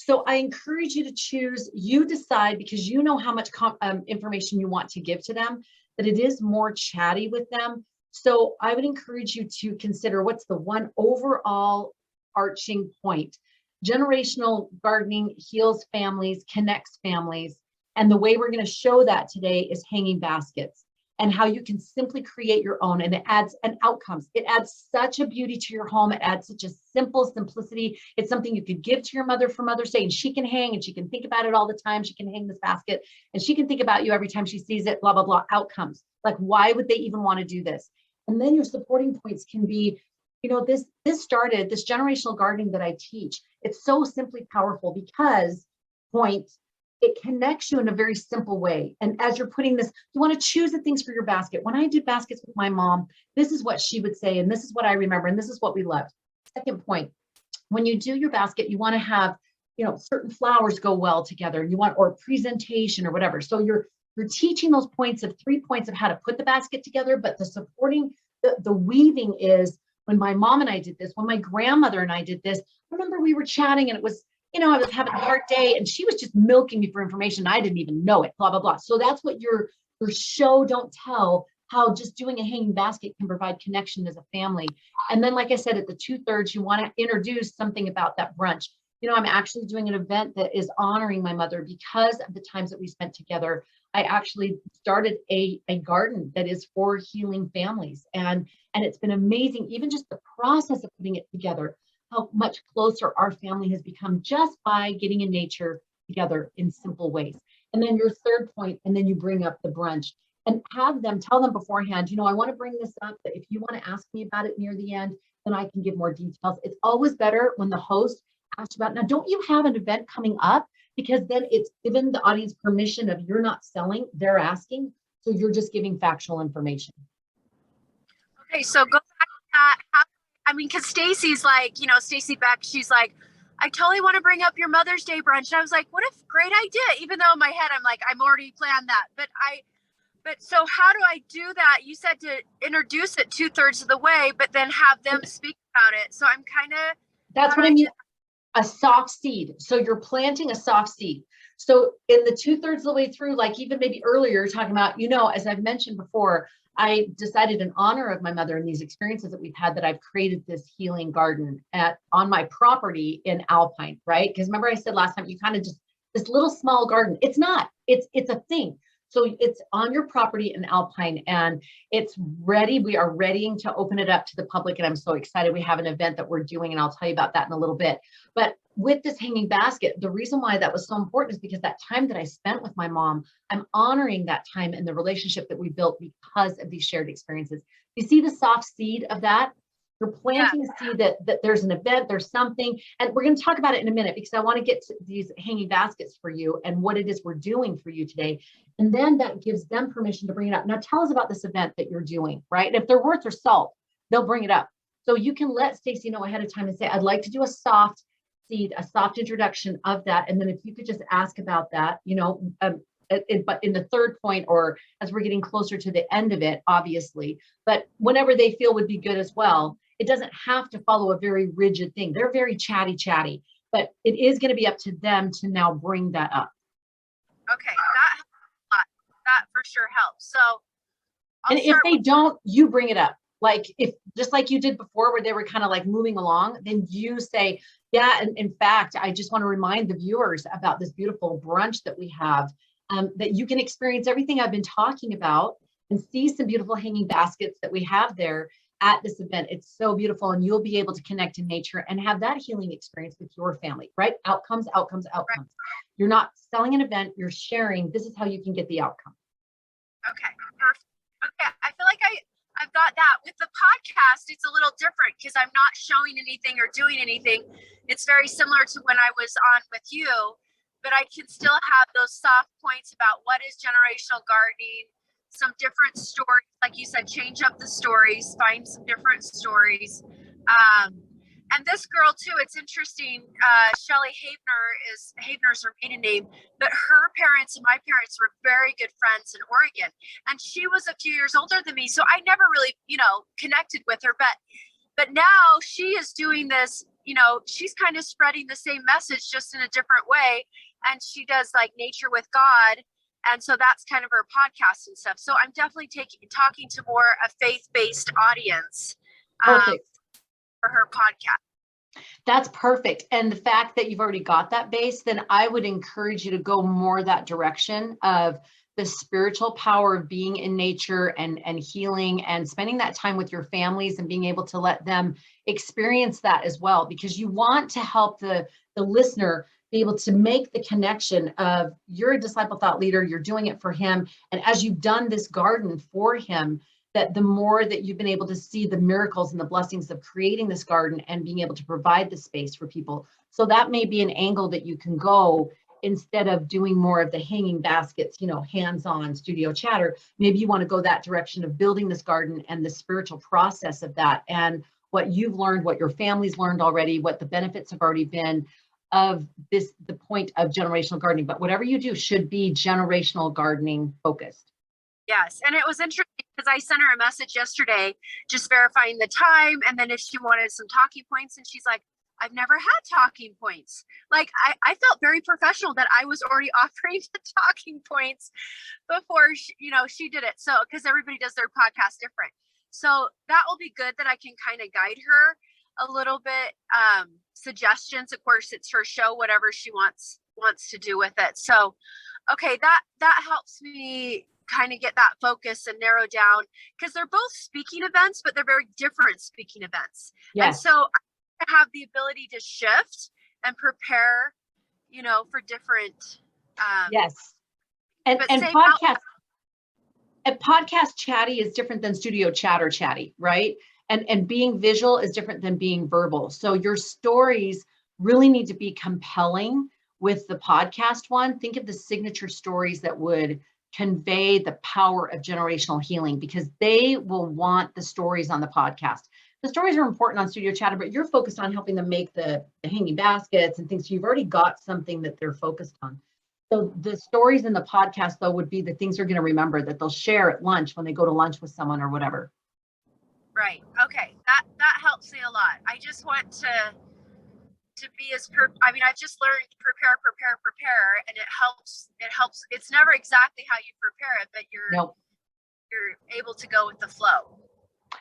So I encourage you to choose, you decide, because you know how much information you want to give to them, that it is more chatty with them. So I would encourage you to consider what's the one overall arching point. Generational gardening heals families, connects families. And the way we're going to show that today is hanging baskets and how you can simply create your own, and it adds an outcomes. It adds such a beauty to your home. It adds such a simplicity. It's something you could give to your mother for Mother's Day, and she can hang and she can think about it all the time. She can hang this basket and she can think about you every time she sees it, blah, blah, blah, outcomes. Like, why would they even want to do this? And then your supporting points can be, this generational gardening that I teach. It's so simply powerful because it connects you in a very simple way. And as you're putting this, you want to choose the things for your basket. When I did baskets with my mom, this is what she would say, and this is what I remember, and this is what we loved. Second point, when you do your basket, you want to have, certain flowers go well together, and or presentation or whatever. So you're teaching those points of 3 points of how to put the basket together, but the supporting, the weaving is, when my mom and I did this, when my grandmother and I did this, I remember we were chatting and it was, I was having a hard day and she was just milking me for information. I didn't even know it, blah, blah, blah. So that's what your show, don't tell, how just doing a hanging basket can provide connection as a family. And then, like I said, at the 2/3, you want to introduce something about that brunch. I'm actually doing an event that is honoring my mother because of the times that we spent together. I actually started a garden that is for healing families. And it's been amazing, even just the process of putting it together, how much closer our family has become just by getting in nature together in simple ways. And then your third point, and then you bring up the brunch and tell them beforehand, I want to bring this up, but if you want to ask me about it near the end, then I can give more details. It's always better when the host asks about, now, don't you have an event coming up? Because then it's given the audience permission of, you're not selling, they're asking. So you're just giving factual information. Okay, so go back to that. Because Stacy's like, Stacy Beck, she's like, I totally want to bring up your Mother's Day brunch. And I was like, what a great idea. Even though in my head, I'm like, I'm already planned that. But so how do I do that? You said to introduce it 2/3 of the way, but then have them speak about it. So I'm kind of. That's what I mean. A soft seed. So you're planting a soft seed. So in the 2/3 of the way through, like even maybe earlier, talking about, as I've mentioned before, I decided in honor of my mother and these experiences that we've had, that I've created this healing garden on my property in Alpine, right? Because remember I said last time, you kind of just, this little small garden, it's a thing. So it's on your property in Alpine and it's ready. We are readying to open it up to the public. And I'm so excited. We have an event that we're doing, and I'll tell you about that in a little bit. But with this hanging basket, the reason why that was so important is because that time that I spent with my mom, I'm honoring that time and the relationship that we built because of these shared experiences. You see the soft seed of that? You're planting a seed that there's an event, there's something, and we're going to talk about it in a minute because I want to get to these hanging baskets for you and what it is we're doing for you today. And then that gives them permission to bring it up. Now tell us about this event that you're doing, right? And if they're worth their salt, they'll bring it up. So you can let Stacy know ahead of time and say, I'd like to do a soft seed, a soft introduction of that. And then if you could just ask about that, but in the third point, or as we're getting closer to the end of it, obviously, but whenever they feel would be good as well. It doesn't have to follow a very rigid thing. They're very chatty, but it is going to be up to them to now bring that up. Okay, that helps a lot. That for sure helps. So, and if they don't, you bring it up. Like if, just like you did before, where they were kind of like moving along, then you say, yeah, and in fact, I just want to remind the viewers about this beautiful brunch that we have, that you can experience everything I've been talking about and see some beautiful hanging baskets that we have there at this event. It's so beautiful, and you'll be able to connect in nature and have that healing experience with your family, right? Outcomes. Right. You're not selling an event, you're sharing. This is how you can get the outcome. Okay, perfect. Okay, I feel like I've got that. With the podcast, it's a little different because I'm not showing anything or doing anything. It's very similar to when I was on with you, but I can still have those soft points about what is generational gardening, some different stories, like you said, change up the stories, find some different stories. And this girl too, it's interesting, Shelly Havener's her maiden name, but her parents and my parents were very good friends in Oregon. And she was a few years older than me. So I never really, connected with her, but now she is doing this, she's kind of spreading the same message just in a different way. And she does like nature with God. And so that's kind of her podcast and stuff. So I'm definitely talking to more a faith-based audience Perfect. For her podcast. That's perfect. And the fact that you've already got that base, then I would encourage you to go more that direction of the spiritual power of being in nature and healing and spending that time with your families and being able to let them experience that as well, because you want to help the listener be able to make the connection of you're a disciple thought leader, you're doing it for him. And as you've done this garden for him, that the more that you've been able to see the miracles and the blessings of creating this garden and being able to provide the space for people. So that may be an angle that you can go instead of doing more of the hanging baskets, hands-on studio chatter. Maybe you want to go that direction of building this garden and the spiritual process of that, and what you've learned, what your family's learned already, what the benefits have already been of this, the point of generational gardening. But whatever you do should be generational gardening focused. Yes. And it was interesting because I sent her a message yesterday, just verifying the time. And then if she wanted some talking points, and she's like, I've never had talking points. Like I felt very professional that I was already offering the talking points before she did it. So, because everybody does their podcast different. So that will be good that I can kind of guide her a little bit, suggestions. Of course, it's her show, whatever she wants to do with it. So, okay, that helps me kind of get that focus and narrow down, because they're both speaking events, but they're very different speaking events. Yes. And so I have the ability to shift and prepare, for different. Yes. And podcast chatty is different than studio chatter chatty, right? And being visual is different than being verbal. So your stories really need to be compelling with the podcast one. Think of the signature stories that would convey the power of generational healing, because they will want the stories on the podcast. The stories are important on studio chatter, but you're focused on helping them make the hanging baskets and things. So you've already got something that they're focused on. So the stories in the podcast, though, would be the things they're going to remember that they'll share at lunch when they go to lunch with someone or whatever. Right. Okay. That helps me a lot. I just want to be I've just learned prepare, and it helps. It's never exactly how you prepare it, but you're able to go with the flow.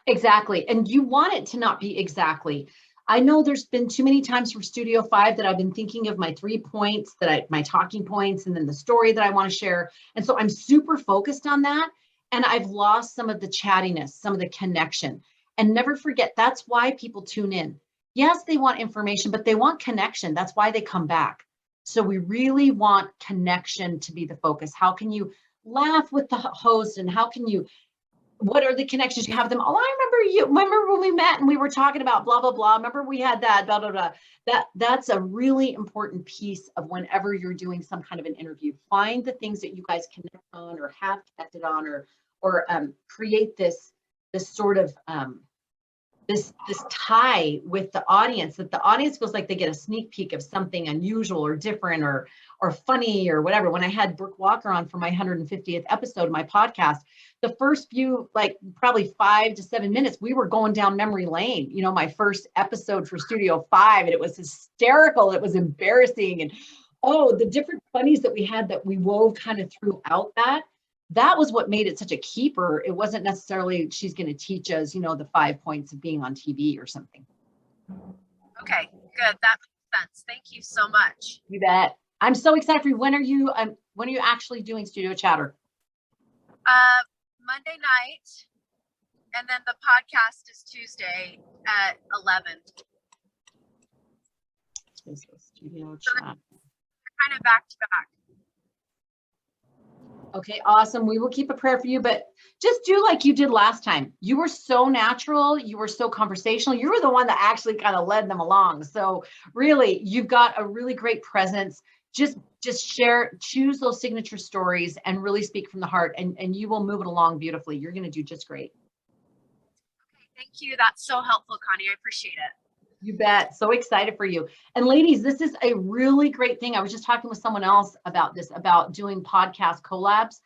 Exactly. And you want it to not be exactly. I know there's been too many times for Studio 5 that I've been thinking of my 3 points, my talking points, and then the story that I want to share. And so I'm super focused on that. And I've lost some of the chattiness, some of the connection. And never forget, that's why people tune in. Yes, they want information, but they want connection. That's why they come back. So we really want connection to be the focus. How can you laugh with the host, and what are the connections you have with them? Oh, remember when we met and we were talking about blah, blah, blah. Remember we had that, blah, blah, blah. That's a really important piece of whenever you're doing some kind of an interview. Find the things that you guys connect on or have connected on, or create this sort of this tie with the audience, that the audience feels like they get a sneak peek of something unusual or different or funny or whatever. When I had Brooke Walker on for my 150th episode of my podcast, the first few, like probably 5 to 7 minutes, we were going down memory lane, my first episode for Studio 5, and it was hysterical. It was embarrassing. And the different funnies that we had that we wove kind of throughout that was what made it such a keeper. It wasn't necessarily she's going to teach us, the 5 points of being on TV or something. Okay, good. That makes sense. Thank you so much. You bet. I'm so excited for you. When are you actually doing Studio Chatter? Monday night, and then the podcast is Tuesday at 11. Studio so Chat. Kind of back to back. Okay, awesome. We will keep a prayer for you, but just do like you did last time. You were so natural. You were so conversational. You were the one that actually kind of led them along. So really, you've got a really great presence. Just choose those signature stories and really speak from the heart, and you will move it along beautifully. You're going to do just great. Okay, thank you. That's so helpful, Connie. I appreciate it. You bet. So excited for you. And ladies, this is a really great thing. I was just talking with someone else about this, about doing podcast collabs.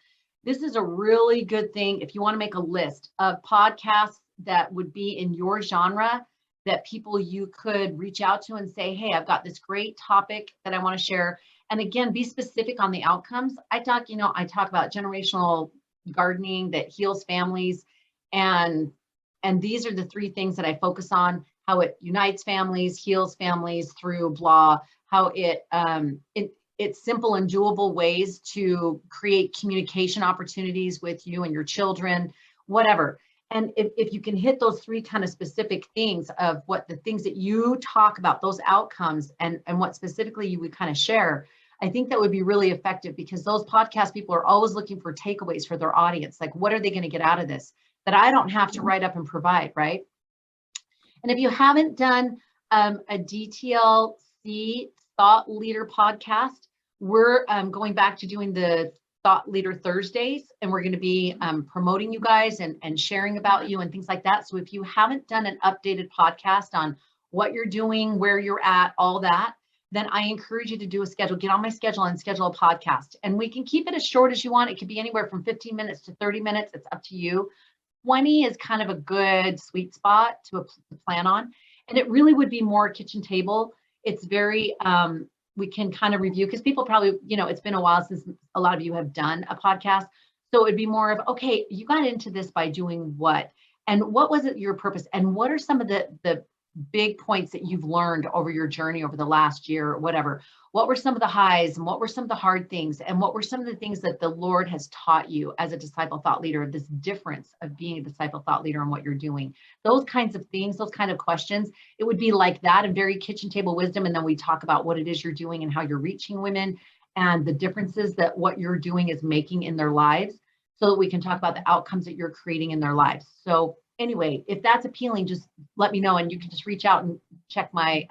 This is a really good thing if you want to make a list of podcasts that would be in your genre. that people you could reach out to and say, hey, I've got this great topic that I want to share. And again, be specific on the outcomes. I talk about generational gardening that heals families. And these are the three things that I focus on: how it unites families, heals families through blah, how it's simple and doable ways to create communication opportunities with you and your children, whatever. And if you can hit those three kind of specific things of what the things that you talk about, those outcomes, and what specifically you would kind of share, I think that would be really effective, because those podcast people are always looking for takeaways for their audience. Like, what are they going to get out of this that I don't have to write up and provide, right? And if you haven't done a DTLC Thought Leader podcast, we're going back to doing the Thought Leader Thursdays, and we're going to be promoting you guys and sharing about you and things like that. So if you haven't done an updated podcast on what you're doing, where you're at, all that, then I encourage you to do a schedule. Get on my schedule and schedule a podcast. And we can keep it as short as you want. It could be anywhere from 15 minutes to 30 minutes. It's up to you. 20 is kind of a good sweet spot to plan on. And it really would be more kitchen table. It's very, we can kind of review, because people probably, it's been a while since a lot of you have done a podcast. So it'd be more of, okay, you got into this by doing what? And what was it your purpose? And what are some of the big points that you've learned over your journey over the last year or whatever? What were some of the highs, and what were some of the hard things? And what were some of the things that the Lord has taught you as a disciple thought leader, this difference of being a disciple thought leader and what you're doing? Those kinds of things, those kind of questions, it would be like that, and very kitchen table wisdom. And then we talk about what it is you're doing and how you're reaching women and the differences that what you're doing is making in their lives, so that we can talk about the outcomes that you're creating in their lives. So anyway, if that's appealing, just let me know, and you can just reach out and check my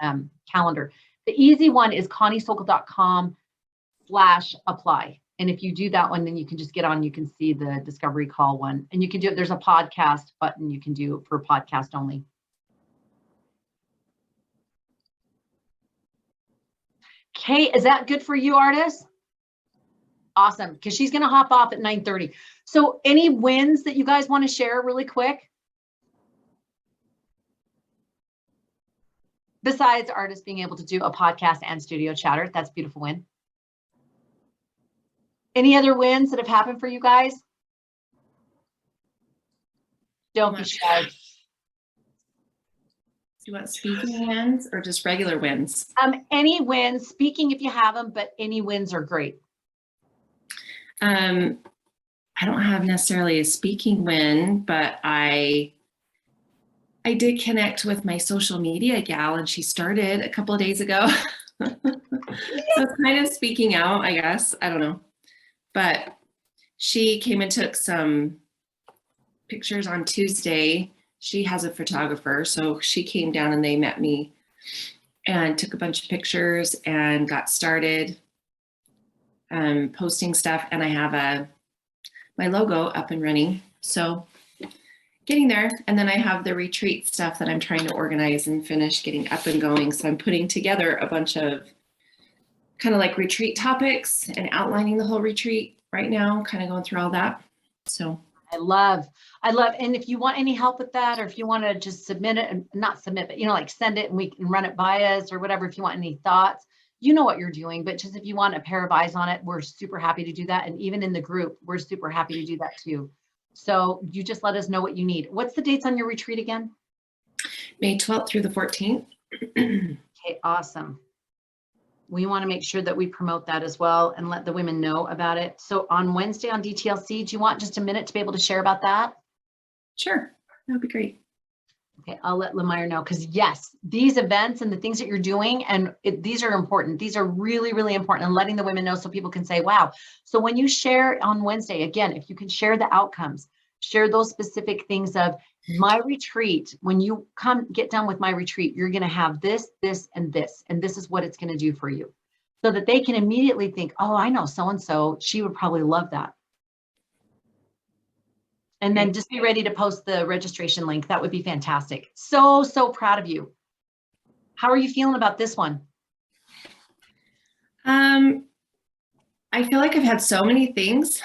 calendar. The easy one is ConnieSokol.com/apply. And if you do that one, then you can just get on, you can see the discovery call one, and you can do it. There's a podcast button you can do for podcast only. Okay, is that good for you, Artis? Awesome, because she's going to hop off at 9:30. So any wins that you guys want to share really quick? Besides Artis being able to do a podcast and studio chatter, that's a beautiful win. Any other wins that have happened for you guys? Don't be shy. Do you want speaking wins or just regular wins? Any wins, speaking if you have them, but any wins are great. I don't have necessarily a speaking win, but I did connect with my social media gal, and she started a couple of days ago. So it's kind of speaking out, I guess. I don't know. But she came and took some pictures on Tuesday. She has a photographer, so she came down and they met me and took a bunch of pictures and got started posting stuff. And I have my logo up and running. So getting there. And then I have the retreat stuff that I'm trying to organize and finish getting up and going. So I'm putting together a bunch of kind of like retreat topics and outlining the whole retreat right now, kind of going through all that. So I love, and if you want any help with that, or if you want to just submit it, and not submit, but like send it and we can run it by us or whatever, if you want any thoughts, you know what you're doing, but just if you want a pair of eyes on it, we're super happy to do that. And even in the group, we're super happy to do that too. So you just let us know what you need. What's the dates on your retreat again? May 12th through the 14th. Okay, awesome. We want to make sure that we promote that as well and let the women know about it. So on Wednesday on DTLC, do you want just a minute to be able to share about that? Sure, that would be great. Okay, I'll let Lemire know, because yes, these events and the things that you're doing, and these are important. These are really, really important, and letting the women know so people can say, wow. So when you share on Wednesday, again, if you can share the outcomes, share those specific things of my retreat. When you get done with my retreat, you're going to have this, this, and this is what it's going to do for you, so that they can immediately think, oh, I know so-and-so, she would probably love that. And then just be ready to post the registration link. That would be fantastic. So, so proud of you. How are you feeling about this one? I feel like I've had so many things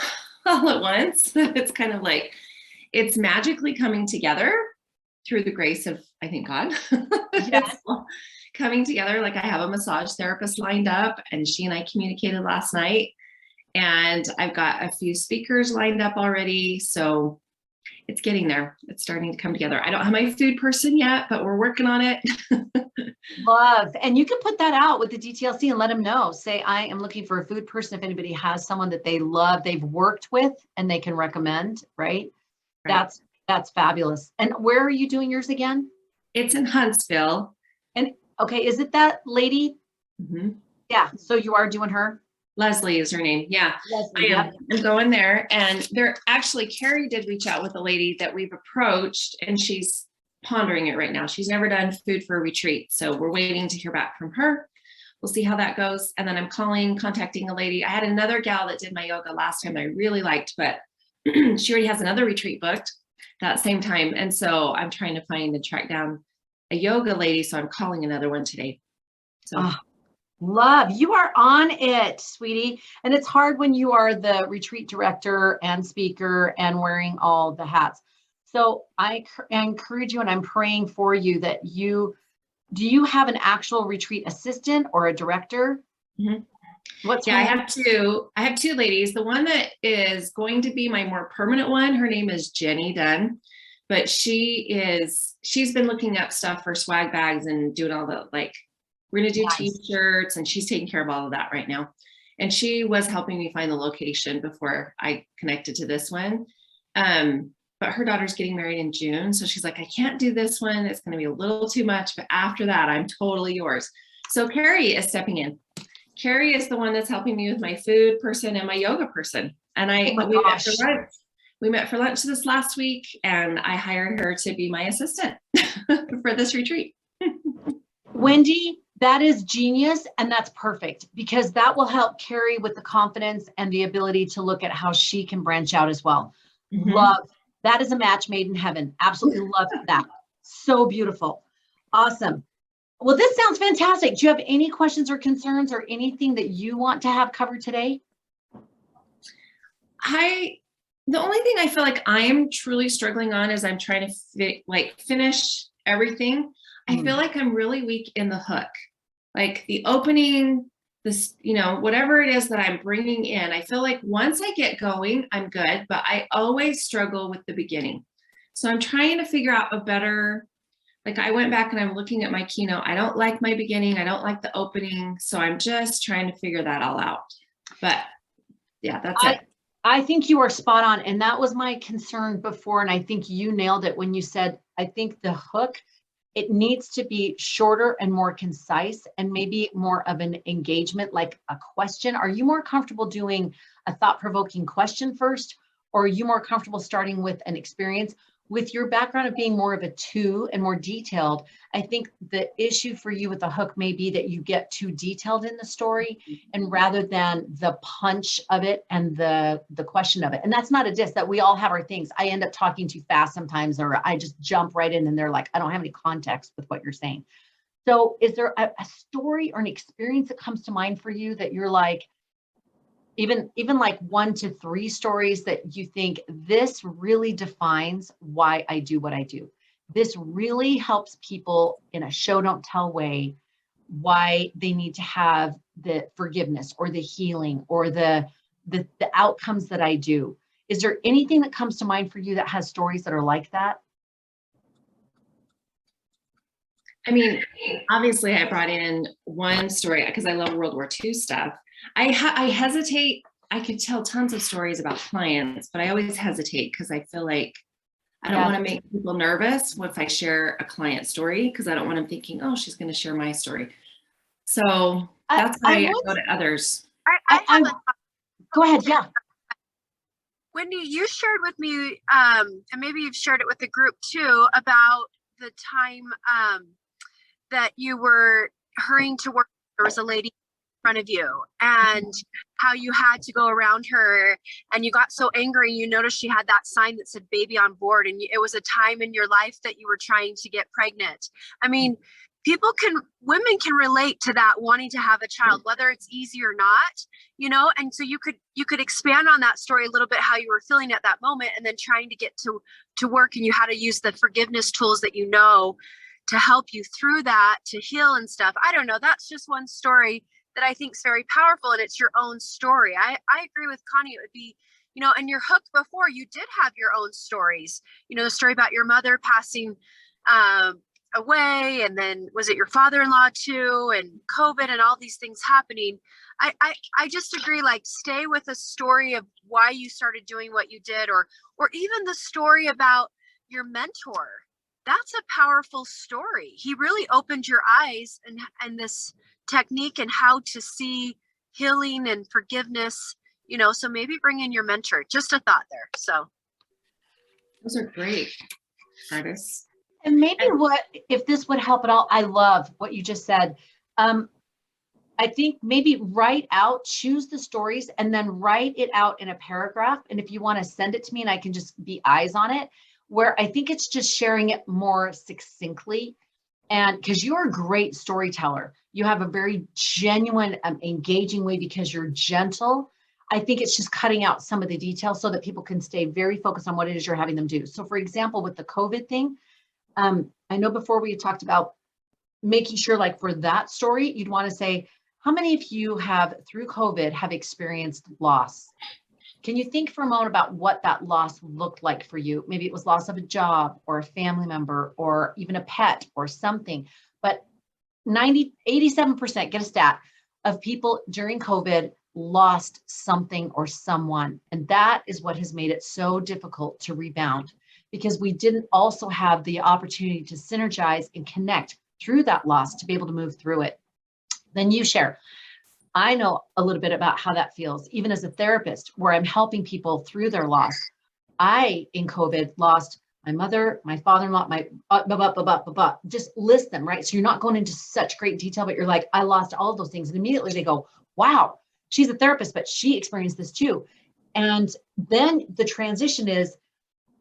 all at once. It's kind of like, it's magically coming together through the grace of, I thank God. Yes. It's coming together. Like I have a massage therapist lined up, and she and I communicated last night, and I've got a few speakers lined up already. So it's getting there. It's starting to come together. I don't have my food person yet, but we're working on it. Love. And you can put that out with the DTLC and let them know. Say, I am looking for a food person. If anybody has someone that they love, they've worked with, and they can recommend, right? Right. That's fabulous. And where are you doing yours again? It's in Huntsville. And okay, is it that lady? Mm-hmm. Yeah. So you are doing her? Leslie is her name. Yeah, Leslie, I am. yep. I'm going there. And there actually, Carrie did reach out with a lady that we've approached, and she's pondering it right now. She's never done food for a retreat. So we're waiting to hear back from her. We'll see how that goes. And then I'm contacting a lady. I had another gal that did my yoga last time that I really liked, but she already has another retreat booked that same time. And so I'm trying to find and track down a yoga lady. So I'm calling another one today. So. Love, you are on it, sweetie. And it's hard when you are the retreat director and speaker and wearing all the hats. So I encourage you, and I'm praying for you that do you have an actual retreat assistant or a director? Mm-hmm. What's I have two ladies. The one that is going to be my more permanent one, her name is Jenny Dunn, but she's been looking up stuff for swag bags and doing all the, like, we're going to do t-shirts, and she's taking care of all of that right now. And she was helping me find the location before I connected to this one. But her daughter's getting married in June. So she's like, I can't do this one. It's going to be a little too much, but after that, I'm totally yours. So Carrie is stepping in. Carrie is the one that's helping me with my food person and my yoga person. And we met for lunch this last week, and I hired her to be my assistant for this retreat. Wendy, that is genius, and that's perfect, because that will help Carrie with the confidence and the ability to look at how she can branch out as well. Mm-hmm. Love, that is a match made in heaven. Absolutely love that. So beautiful. Awesome. Well, this sounds fantastic. Do you have any questions or concerns or anything that you want to have covered today? The only thing I feel like I am truly struggling on is I'm trying to finish everything. I feel like I'm really weak in the hook, like the opening, this, whatever it is that I'm bringing in. I feel like once I get going, I'm good, but I always struggle with the beginning. So I'm trying to figure out a better, like I went back and I'm looking at my keynote. I don't like my beginning. I don't like the opening. So I'm just trying to figure that all out. But yeah, that's it. I think you are spot on. And that was my concern before. And I think you nailed it when you said, I think the hook, it needs to be shorter and more concise, and maybe more of an engagement, like a question. Are you more comfortable doing a thought-provoking question first, or are you more comfortable starting with an experience? With your background of being more of a two and more detailed, I think the issue for you with the hook may be that you get too detailed in the story, and rather than the punch of it and the question of it. And that's not a diss, that we all have our things. I end up talking too fast sometimes, or I just jump right in and they're like, I don't have any context with what you're saying. So is there a story or an experience that comes to mind for you that you're like, even like 1 to 3 stories that you think this really defines why I do what I do? This really helps people in a show don't tell way why they need to have the forgiveness or the healing or the outcomes that I do. Is there anything that comes to mind for you that has stories that are like that? I mean, obviously I brought in one story because I love World War II stuff. I hesitate. I could tell tons of stories about clients, but I always hesitate because I feel like I don't want to make people nervous if I share a client story, because I don't want them thinking, oh, she's going to share my story. So that's why I go to others. Go ahead. Yeah. Wendy, you shared with me, and maybe you've shared it with the group too, about the time that you were hurrying to work. There was a lady in front of you, and how you had to go around her, and you got so angry. You noticed she had that sign that said baby on board, and it was a time in your life that you were trying to get pregnant. I mean, women can relate to that, wanting to have a child, whether it's easy or not, and so you could expand on that story a little bit, how you were feeling at that moment, and then trying to get to work, and you had to use the forgiveness tools that to help you through that, to heal and stuff. I don't know. That's just one story that I think is very powerful, and it's your own story. I agree with Connie. It would be, and your hook before, you did have your own stories, the story about your mother passing away, and then was it your father-in-law too, and COVID and all these things happening. I just agree, like, stay with a story of why you started doing what you did, or even the story about your mentor. That's a powerful story. He really opened your eyes and this technique and how to see healing and forgiveness, so maybe bring in your mentor. Just a thought there. So those are great, artists. And maybe if this would help at all, I love what you just said. I think maybe choose the stories and then write it out in a paragraph. And if you want to send it to me and I can just be eyes on it, where I think it's just sharing it more succinctly. And because you're a great storyteller, you have a very genuine, engaging way because you're gentle. I think it's just cutting out some of the details so that people can stay very focused on what it is you're having them do. So for example, with the COVID thing, I know before we had talked about making sure, like for that story, you'd want to say, how many of you through COVID have experienced loss? Can you think for a moment about what that loss looked like for you? Maybe it was loss of a job or a family member or even a pet or something. But 87%, get a stat, of people during COVID lost something or someone. And that is what has made it so difficult to rebound, because we didn't also have the opportunity to synergize and connect through that loss to be able to move through it. Then you share. I know a little bit about how that feels, even as a therapist, where I'm helping people through their loss. I, in COVID, lost my mother, my father-in-law, just list them, right? So you're not going into such great detail, but you're like, I lost all of those things. And immediately they go, wow, she's a therapist, but she experienced this too. And then the transition is,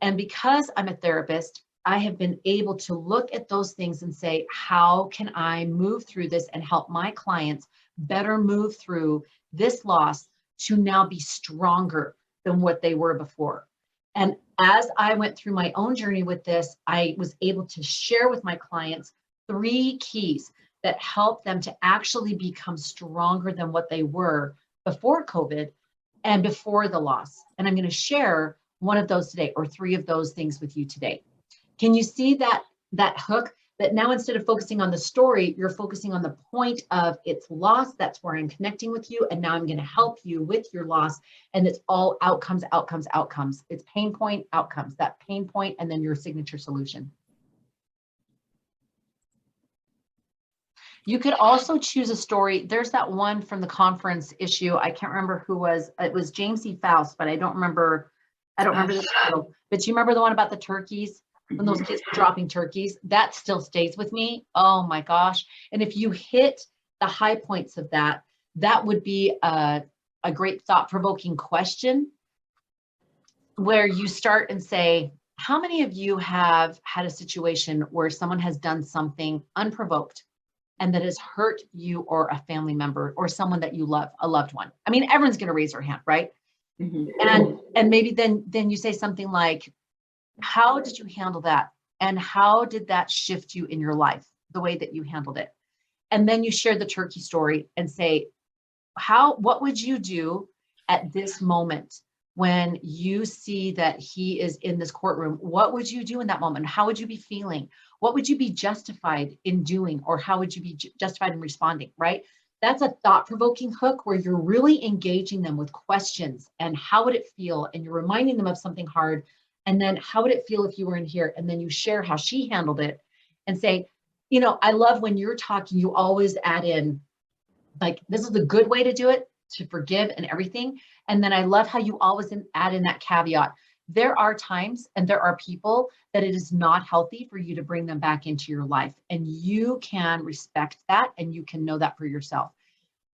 and because I'm a therapist, I have been able to look at those things and say, how can I move through this and help my clients better move through this loss to now be stronger than what they were before? And as I went through my own journey with this, I was able to share with my clients 3 keys that help them to actually become stronger than what they were before COVID and before the loss. And I'm going to share one of those today, or 3 of those things with you today. Can you see that hook? That now, instead of focusing on the story, you're focusing on the point of its loss. That's where I'm connecting with you. And now I'm going to help you with your loss. And it's all outcomes, outcomes, outcomes. It's pain point, outcomes, that pain point, and then your signature solution. You could also choose a story. There's that one from the conference issue. I can't remember who was, it was James E. Faust, but I don't remember the title. But you remember the one about the turkeys? When those kids were dropping turkeys, that still stays with me. Oh my gosh. And if you hit the high points of that, that would be a great thought-provoking question where you start and say, how many of you have had a situation where someone has done something unprovoked and that has hurt you or a family member or someone that you love, a loved one? I mean, everyone's going to raise their hand, right? Mm-hmm. And maybe then you say something like, how did you handle that? And how did that shift you in your life, the way that you handled it? And then you share the turkey story and say, what would you do at this moment when you see that he is in this courtroom? What would you do in that moment? How would you be feeling? What would you be justified in doing? Or how would you be justified in responding, right? That's a thought-provoking hook where you're really engaging them with questions and how would it feel? And you're reminding them of something hard. And then how would it feel if you were in here? And then you share how she handled it and say, I love when you're talking, you always add in, like, this is the good way to do it, to forgive and everything. And then I love how you always add in that caveat. There are times and there are people that it is not healthy for you to bring them back into your life. And you can respect that and you can know that for yourself.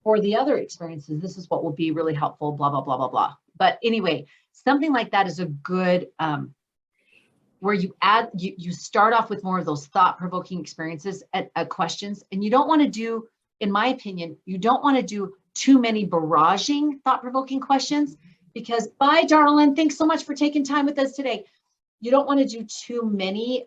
For the other experiences, this is what will be really helpful, blah, blah, blah, blah, blah. But anyway, something like that is a good, where you start off with more of those thought-provoking experiences at questions. And you don't want to do, in my opinion, you don't want to do too many barraging thought-provoking questions because, bye, darling, thanks so much for taking time with us today. You don't want to do too many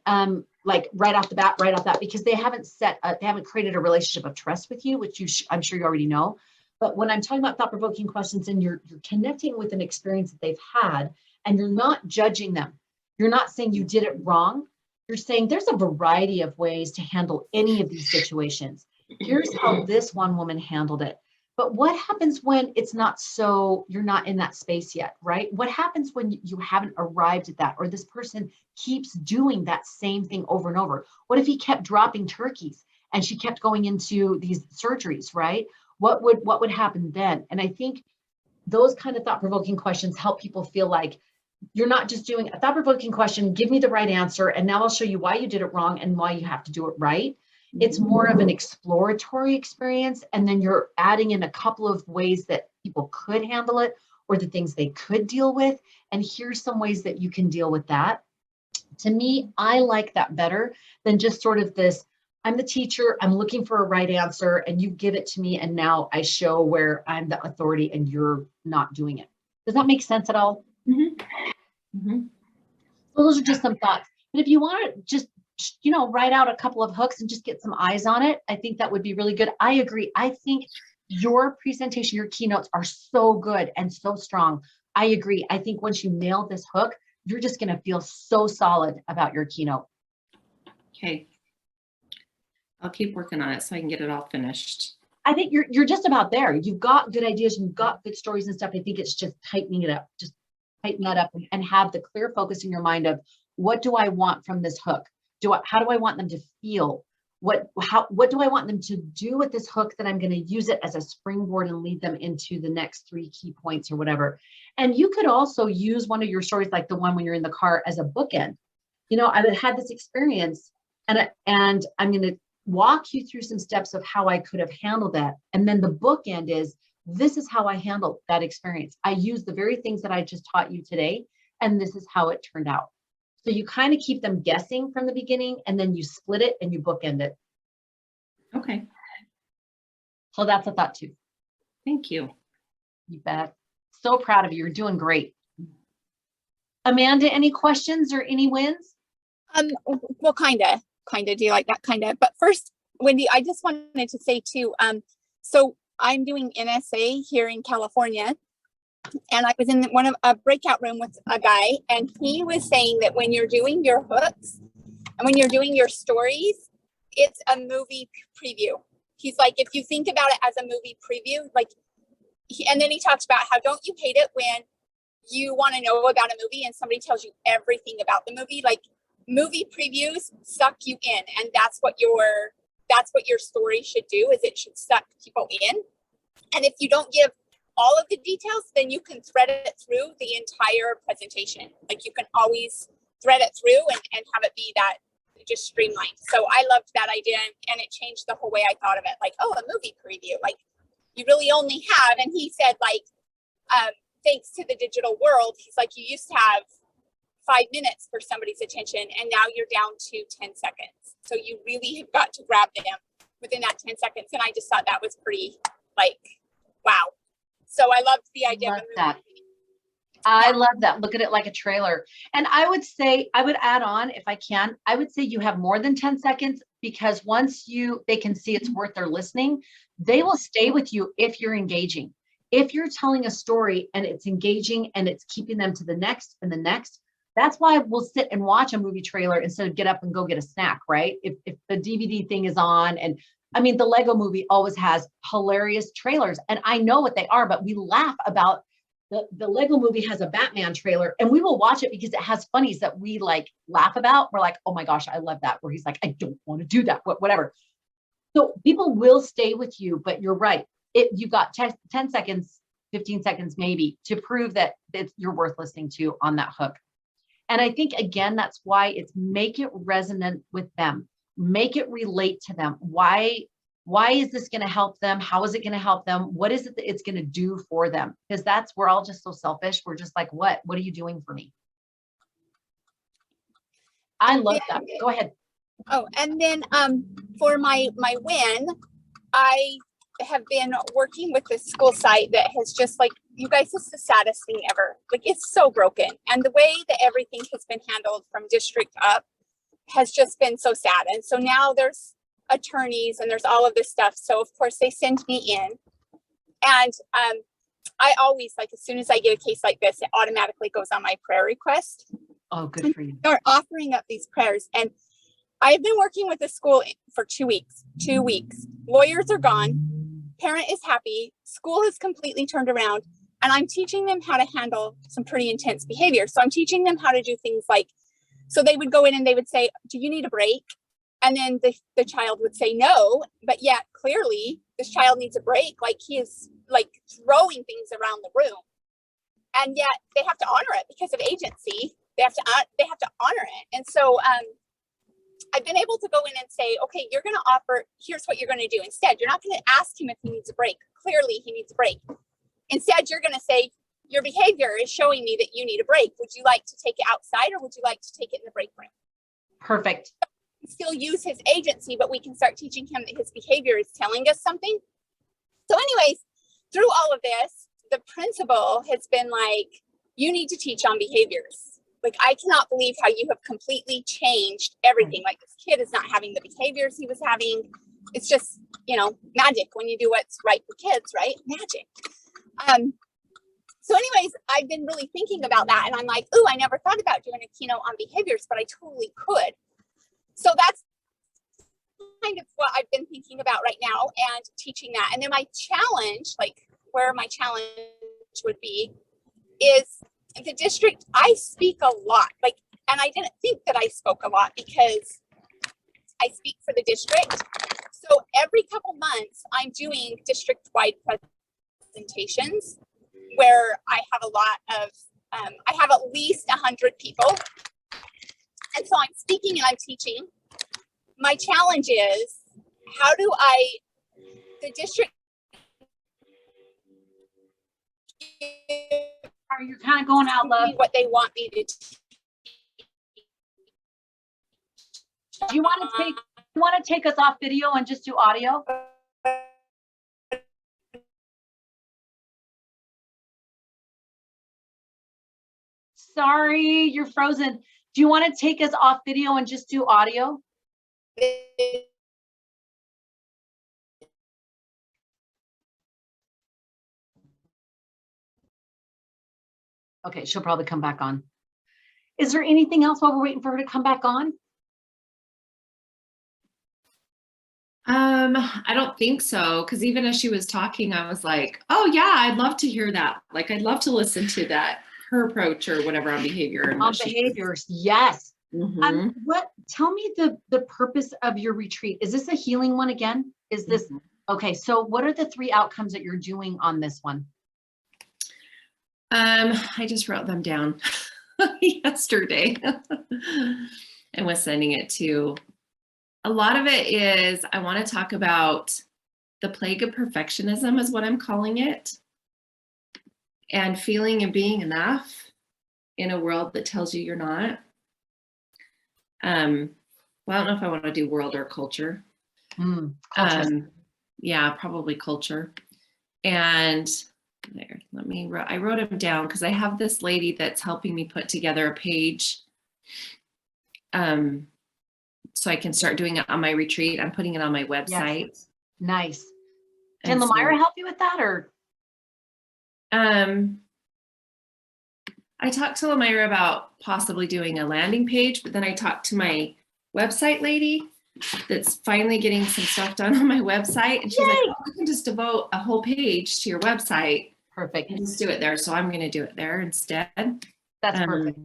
like right off the bat, because they haven't created a relationship of trust with you, which I'm sure you already know. But when I'm talking about thought-provoking questions and you're connecting with an experience that they've had and you're not judging them, you're not saying you did it wrong. You're saying there's a variety of ways to handle any of these situations. Here's how this one woman handled it. But what happens when it's not so, you're not in that space yet, right? What happens when you haven't arrived at that, or this person keeps doing that same thing over and over? What if he kept dropping turkeys and she kept going into these surgeries, right? What would happen then? And I think those kind of thought-provoking questions help people feel like you're not just doing a thought-provoking question, give me the right answer, and now I'll show you why you did it wrong and why you have to do it right. It's more of an exploratory experience, and then you're adding in a couple of ways that people could handle it or the things they could deal with, and here's some ways that you can deal with that. To me, I like that better than just sort of this, I'm the teacher, I'm looking for a right answer, and you give it to me, and now I show where I'm the authority and you're not doing it. Does that make sense at all? Mm-hmm. Mm-hmm. So those are just some thoughts. But if you want to just, write out a couple of hooks and just get some eyes on it, I think that would be really good. I agree. I think your presentation, your keynotes are so good and so strong. I agree. I think once you nail this hook, you're just going to feel so solid about your keynote. Okay. I'll keep working on it so I can get it all finished. I think you're just about there. You've got good ideas and you've got good stories and stuff. I think it's just tightening it up. Just tighten that up and have the clear focus in your mind of what do I want from this hook? How do I want them to feel? What do I want them to do with this hook that I'm going to use it as a springboard and lead them into the next 3 key points or whatever. And you could also use one of your stories, like the one when you're in the car, as a bookend. I've had this experience and I'm going to walk you through some steps of how I could have handled that. And then the bookend is, this is how I handled that experience. I used the very things that I just taught you today, and this is how it turned out. So you kind of keep them guessing from the beginning, and then you split it and you bookend it. Okay. So that's a thought too. Thank you. You bet. So proud of you. You're doing great. Amanda, any questions or any wins? Well, kind of. Do you like that kind of? But first, Wendy, I just wanted to say too, so I'm doing NSA here in California, and I was in a breakout room with a guy, and he was saying that when you're doing your hooks and when you're doing your stories, it's a movie preview. He's like, if you think about it as a movie preview, and then he talks about how don't you hate it when you want to know about a movie and somebody tells you everything about the movie? Like, movie previews suck you in, and that's what your story should do, is it should suck people in. And if you don't give all of the details, then you can thread it through the entire presentation. Like, you can always thread it through and have it be that just streamlined. So I loved that idea, and it changed the whole way I thought of it. Like, oh, a movie preview, like you really only have, and he said, thanks to the digital world, he's like, you used to have 5 minutes for somebody's attention, and now you're down to 10 seconds. So you really have got to grab them within that 10 seconds. And I just thought that was pretty, wow. So I loved the idea of that. I love that. Look at it like a trailer. And I would add on, if I can, I would say you have more than 10 seconds, because once they can see it's worth their listening, they will stay with you if you're engaging. If you're telling a story and it's engaging and it's keeping them to the next and the next, that's why we'll sit and watch a movie trailer instead of get up and go get a snack, right? If the DVD thing is on, and I mean, the Lego movie always has hilarious trailers, and I know what they are, but we laugh about the Lego movie has a Batman trailer, and we will watch it because it has funnies that we laugh about. We're like, oh my gosh, I love that. Where he's like, I don't want to do that, whatever. So people will stay with you, but you're right. You've got 10 seconds, 15 seconds maybe to prove that you're worth listening to on that hook. And I think, again, that's why it's make it resonant with them, make it relate to them. Why is this going to help them? How is it going to help them? What is it that it's going to do for them? Because we're all just so selfish. We're just like, what are you doing for me? I love that. Go ahead. Oh, and then for my win, I have been working with this school site that has just you guys, it's the saddest thing ever. It's so broken. And the way that everything has been handled from district up, has just been so sad. And so now there's attorneys and there's all of this stuff. So of course they send me in, and I always, like, as soon as I get a case like this, it automatically goes on my prayer request. Oh, good for you. Start offering up these prayers. And I've been working with the school for 2 weeks. 2 weeks. Lawyers are gone. Parent is happy. School has completely turned around. And I'm teaching them how to handle some pretty intense behavior. So I'm teaching them how to do things like, so they would go in and they would say, do you need a break? And then the child would say no, but yet clearly this child needs a break. Like, he is like throwing things around the room. And yet they have to honor it because of agency. They have to honor it. And so I've been able to go in and say, okay, you're going to offer, here's what you're going to do. Instead, you're not going to ask him if he needs a break. Clearly he needs a break. Instead, you're going to say, your behavior is showing me that you need a break. Would you like to take it outside, or would you like to take it in the break room? Perfect. Still use his agency, but we can start teaching him that his behavior is telling us something. So anyways, through all of this, the principal has been like, you need to teach on behaviors. Like, I cannot believe how you have completely changed everything. Like, this kid is not having the behaviors he was having. It's just, magic when you do what's right for kids, right? Magic. So anyways, I've been really thinking about that, and I'm like, ooh, I never thought about doing a keynote on behaviors, but I totally could. So that's kind of what I've been thinking about right now, and teaching that. And then my challenge, like where my challenge would be, is the district. I speak a lot, and I didn't think that I spoke a lot because I speak for the district. So every couple months, I'm doing district-wide presentations where I have a lot of, I have at least 100 people. And so I'm speaking and I'm teaching. My challenge is, how do the district. Are you kind of going out, love? What they want me to teach. Do you want to take us off video and just do audio? Sorry, you're frozen. Do you want to take us off video and just do audio? Okay, she'll probably come back on. Is there anything else while we're waiting for her to come back on? I don't think so. Because even as she was talking, I was like, oh yeah, I'd love to hear that. Like, I'd love to listen to that, her approach or whatever on behavior. And on behaviors, yes. Mm-hmm. Tell me the purpose of your retreat. Is this a healing one again? Is this, okay, so what are the 3 outcomes that you're doing on this one? I just wrote them down yesterday and was sending it to. A lot of it is, I want to talk about the plague of perfectionism is what I'm calling it. And feeling and being enough in a world that tells you you're not. Well, I don't know if I want to do world or culture. Culture. Yeah, probably culture. And there, I wrote them down because I have this lady that's helping me put together a page. So I can start doing it on my retreat. I'm putting it on my website. Yes. Nice. Can Lamira help you with that, or? I talked to Lamira about possibly doing a landing page, but then I talked to my website lady that's finally getting some stuff done on my website. And she's like, oh, you can just devote a whole page to your website. Perfect. And just do it there. So I'm going to do it there instead. That's perfect.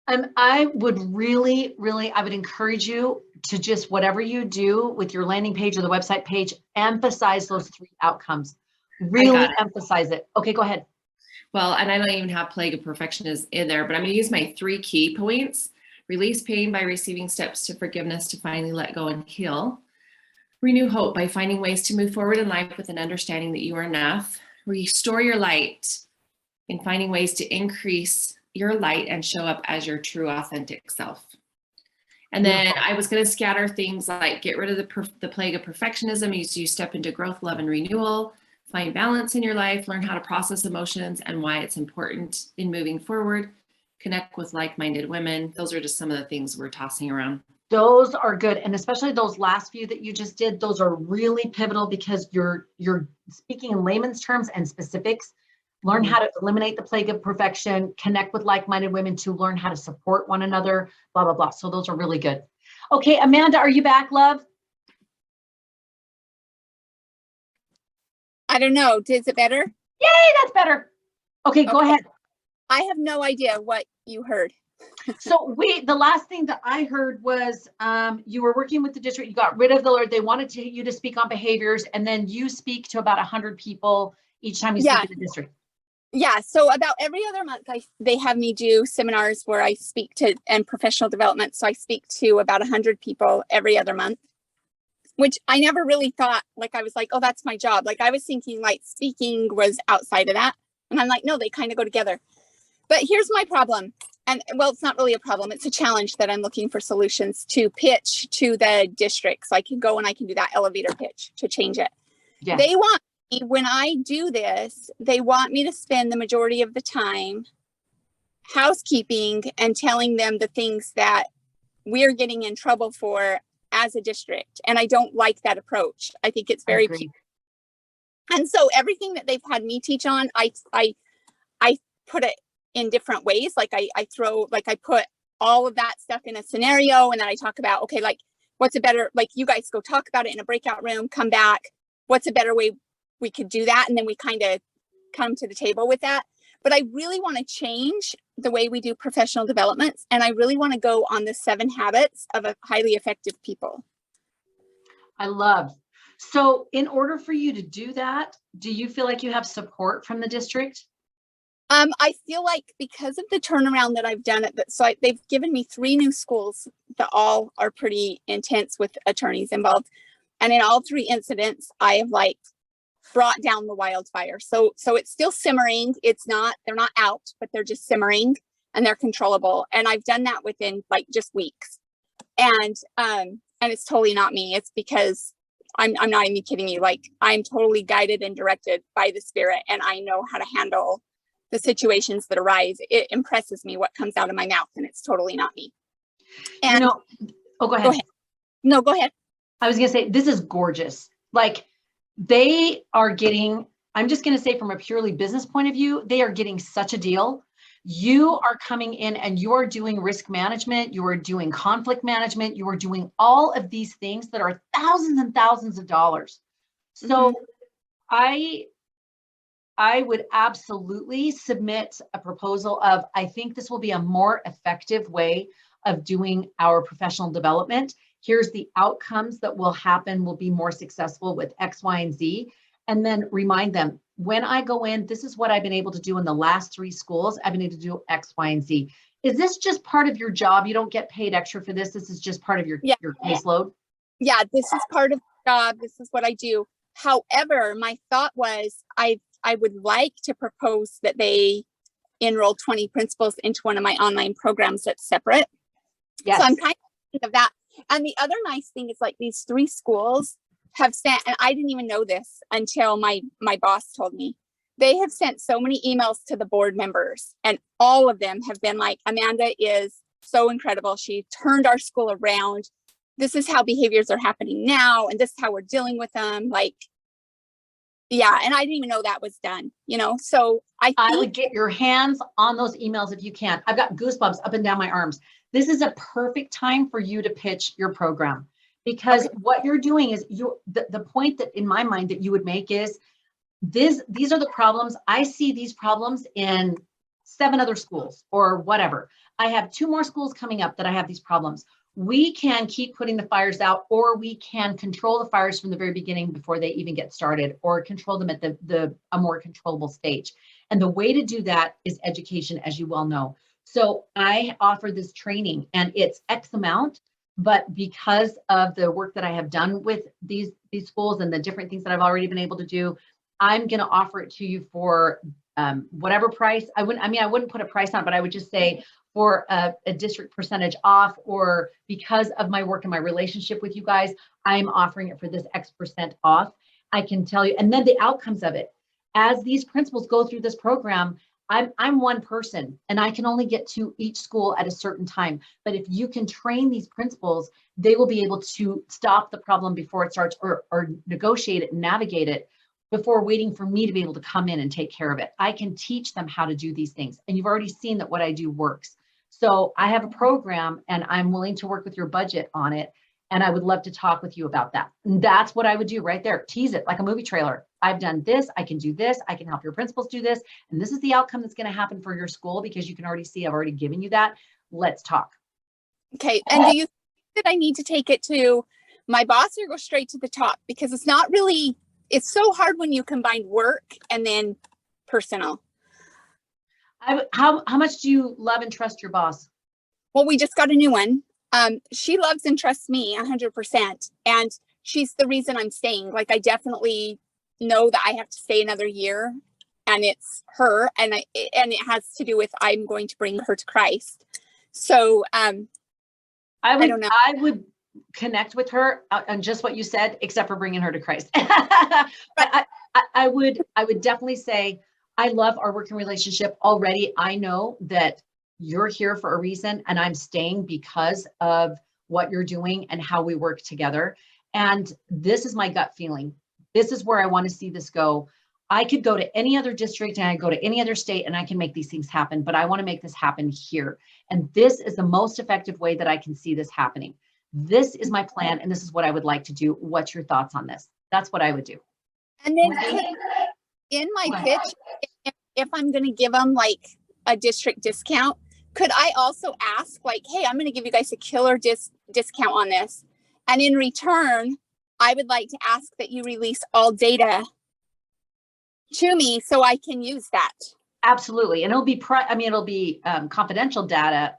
I would really, I would encourage you to just, whatever you do with your landing page or the website page, emphasize those 3 outcomes. Really emphasize it. Okay, go ahead. Well, and I don't even have plague of perfectionism in there, but I'm going to use my 3 key points. Release pain by receiving steps to forgiveness to finally let go and heal. Renew hope by finding ways to move forward in life with an understanding that you are enough. Restore your light in finding ways to increase your light and show up as your true authentic self. And then I was going to scatter things like get rid of the plague of perfectionism as you step into growth, love, and renewal. Find balance in your life, learn how to process emotions and why it's important in moving forward. connect with like-minded women. Those are just some of the things we're tossing around. Those are good. And especially those last few that you just did, those are really pivotal because you're speaking in layman's terms and specifics. Learn how to eliminate the plague of perfection, connect with like-minded women to learn how to support one another, blah, blah, blah. So those are really good. Okay, Amanda, are you back, love? I don't know. Is it better? Yay, that's better. Okay, go ahead. I have no idea what you heard. So the last thing that I heard was you were working with the district, you got rid of they wanted you to speak on behaviors, and then you speak to about 100 people each time you speak in the district. Yeah, so about every other month, they have me do seminars where I speak to, and professional development. So I speak to about 100 people every other month, which I never really thought, like, I was like, oh, that's my job. Like, I was thinking like speaking was outside of that. And I'm like, no, they kind of go together. But here's my problem. And well, it's not really a problem. It's a challenge that I'm looking for solutions to pitch to the district. So I can go and I can do that elevator pitch to change it. Yes. They want me, when I do this, they want me to spend the majority of the time housekeeping and telling them the things that we're getting in trouble for as a district. And I don't like that approach. I think it's very cute. And so everything that they've had me teach on, I put it in different ways. Like I put all of that stuff in a scenario, and then I talk about, okay, like what's a better, like you guys go talk about it in a breakout room, come back, what's a better way we could do that? And then we kind of come to the table with that. But I really want to change the way we do professional developments. And I really want to go on the 7 habits of a highly effective people. I love. So in order for you to do that, do you feel like you have support from the district? I feel like because of the turnaround that I've done they've given me 3 new schools that all are pretty intense with attorneys involved. And in all 3 incidents, I have like brought down the wildfire. So it's still simmering. They're not out, but they're just simmering and they're controllable. And I've done that within like just weeks. And it's totally not me. It's because I'm not even kidding you. Like I'm totally guided and directed by the Spirit, and I know how to handle the situations that arise. It impresses me what comes out of my mouth, and it's totally not me. And go ahead. Go ahead. No, go ahead. I was going to say, this is gorgeous. Like they are getting, I'm just going to say from a purely business point of view, they are getting such a deal. You are coming in and you are doing risk management. You are doing conflict management. You are doing all of these things that are thousands and thousands of dollars. So I would absolutely submit a proposal of, I think this will be a more effective way of doing our professional development. Here's the outcomes that will happen, will be more successful with X, Y, and Z. And then remind them, when I go in, this is what I've been able to do in the last 3 schools. I've been able to do X, Y, and Z. Is this just part of your job? You don't get paid extra for this. This is just part of your caseload? Yeah, this is part of the job. This is what I do. However, my thought was I would like to propose that they enroll 20 principals into one of my online programs that's separate. Yes. So I'm kind of thinking of that. And the other nice thing is like these 3 schools have sent, and I didn't even know this until my boss told me, they have sent so many emails to the board members, and all of them have been like, Amanda is so incredible. She turned our school around. This is how behaviors are happening now, and this is how we're dealing with them. Like, yeah, and I didn't even know that was done, so I would get your hands on those emails if you can. I've got goosebumps up and down my arms. This is a perfect time for you to pitch your program, because what you're doing is the point that in my mind that you would make is these are the problems. I see these problems in 7 other schools or whatever. I have 2 more schools coming up that I have these problems. We can keep putting the fires out, or we can control the fires from the very beginning before they even get started, or control them at a more controllable stage. And the way to do that is education, as you well know. So I offer this training, and it's X amount, but because of the work that I have done with these schools and the different things that I've already been able to do, I'm going to offer it to you for whatever price. I wouldn't put a price on it, but I would just say for a district percentage off, or because of my work and my relationship with you guys, I'm offering it for this X% off. I can tell you, and then the outcomes of it, as these principals go through this program, I'm one person and I can only get to each school at a certain time. But if you can train these principals, they will be able to stop the problem before it starts, or negotiate it and navigate it before waiting for me to be able to come in and take care of it. I can teach them how to do these things. And you've already seen that what I do works. So I have a program and I'm willing to work with your budget on it. And I would love to talk with you about that. And that's what I would do right there. Tease it like a movie trailer. I've done this. I can do this. I can help your principals do this. And this is the outcome that's going to happen for your school, because you can already see I've already given you that. Let's talk. Okay. And do you think that I need to take it to my boss or go straight to the top? Because it's not really, it's so hard when you combine work and then personal. How much do you love and trust your boss? Well, we just got a new one. She loves and trusts me 100%. And she's the reason I'm staying. Like, I definitely know that I have to stay another year, and it's her. And it has to do with, I'm going to bring her to Christ. So, I don't know. I would connect with her on just what you said, except for bringing her to Christ. But I would definitely say, I love our working relationship already. I know that you're here for a reason, and I'm staying because of what you're doing and how we work together. And this is my gut feeling. This is where I want to see this go. I could go to any other district and I go to any other state and I can make these things happen, but I want to make this happen here. And this is the most effective way that I can see this happening. This is my plan, and this is what I would like to do. What's your thoughts on this? That's what I would do. And then in my pitch, if I'm going to give them like a district discount, could I also ask, like, hey, I'm going to give you guys a killer discount on this. And in return, I would like to ask that you release all data to me so I can use that. Absolutely. And it'll be confidential data,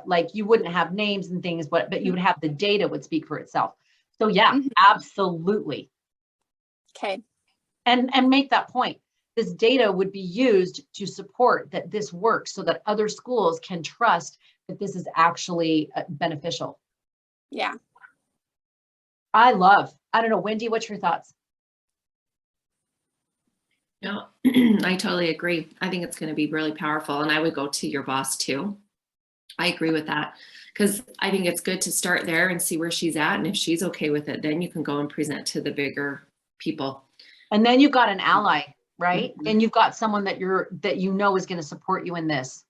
like you wouldn't have names and things, but you would have the data would speak for itself. So yeah, absolutely. Okay. And make that point. This data would be used to support that this works, so that other schools can trust that this is actually beneficial. Yeah. I don't know, Wendy, what's your thoughts? No, I totally agree. I think it's going to be really powerful. And I would go to your boss too. I agree with that, because I think it's good to start there and see where she's at. And if she's okay with it, then you can go and present to the bigger people. And then you've got an ally, right? And you've got someone that you know is going to support you in this.